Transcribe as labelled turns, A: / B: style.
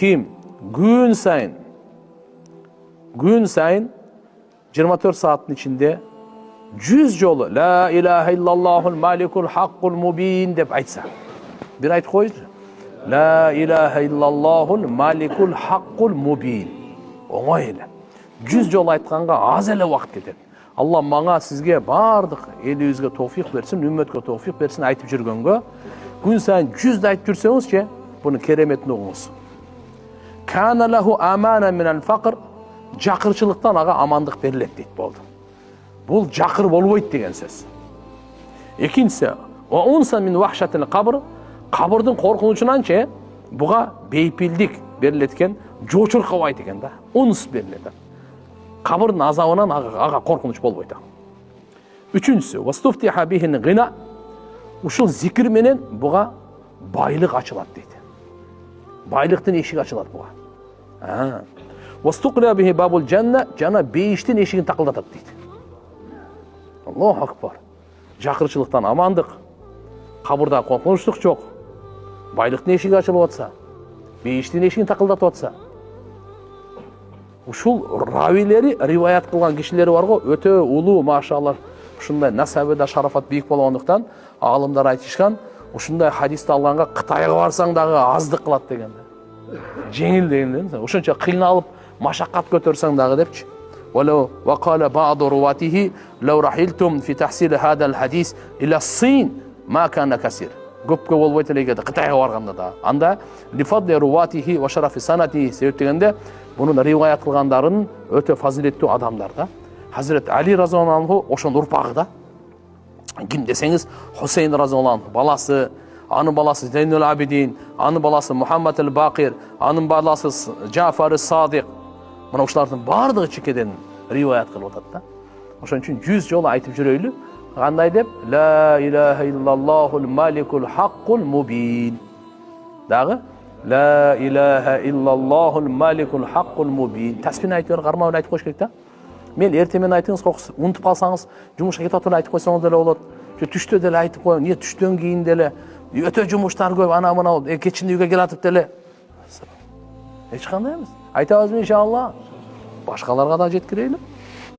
A: Kim gün sayın 24 saatin içinde 100 jolu La ilahe illallahul malikul haqqul mubin dep aytsa. Bir ayt koydu. La ilahe illallahul malikul haqqul mubin. Oңой эле. 100 жол айтканга аз эле убакыт кетет. Алла мага сизге бардык элибизге товфик берсин, үммөткө товфик берсин айтып жүргөнгө, күн сайын 100 айтып жүрсөңүзчү, буну кереметин угуңуз. Kana lahu amana minal faqr, жакырчылыктан ага амандык берилет дейт болду. Бул жакыр болбойт деген сөз. Экинчиси, wa unsa min wahshatil qabr, кабырдын коркунучунанчы буга бейпилдик берилет экен, жочур кабайт экен да. Унс берилет. Кабырдын азабынан ага коркунуч болбойт. Үчүнчүсү, wastuftiha bihin ghina, ушул зикир менен буга байлык ачылат дейт. Байлыктын эшиги ачылат буга. Wastуqla bihi babul janna, жана бейиштин эшигин такылдатат дейт. Аллаху акбар. Жакырчылыктан амандык, кабырда коркунучтук жок. Байлыктын эшиги ачылып атса, бейиштин эшигин такылдатып атса. Ушул равилери риваят кылган кишилери бар го, өтө улуу, машалла, ушундай насабеда шарафат бийик болгондуктан аалымдар айтышкан, ушундай хадисти алганга Кытайга барсаң дагы аздык кылат деген. Жеңил деген. Ошончо кыйналып, машаккат көтөрсөң дагы депчи. ولو وقال بعض رواته لو رحلتم في تحصيل هذا الحديث إلى الصين ما كان كثير. Көпкө болбойт эле эгерде Кытайга барганда да. Анда лифадли руатихи ва шарафи санати себептегенде бунун риваят кылгандарын өтө фазилеттүү адамдар да. Хазрет Али разияллаху анху ошонун урпагы да. Ким десеңиз Хусейн разияллаху анху баласы, анын баласы Зейнул Абидин, анын баласы Мухаммад ал-Бакир, анын баласы Джафар ас-Садик. Мына ушулардын бардыгы чекеден риваят кылып атат да. Ошон үчүн 100 жолу айтып жүрөйлү. Кандай деп? La ilaha illallahul malikul haqqul mubin. Дагы La ilaha illallahul malikul haqqul mubin. Тасбин айтып кармап айтып коюш керек да. Мен эртемен айтыңыз, унутуп калсаңыз, жумушка кетип атып айтып койсоңуз деле болот. Түштө деле айтып коюң, не түштөн кийин деле өтө жумуштар көп, ана мына кечинде үйгө келатып деле. Эч кандай эмес. Айтабызбы иншалла. Башкаларга да жеткирели.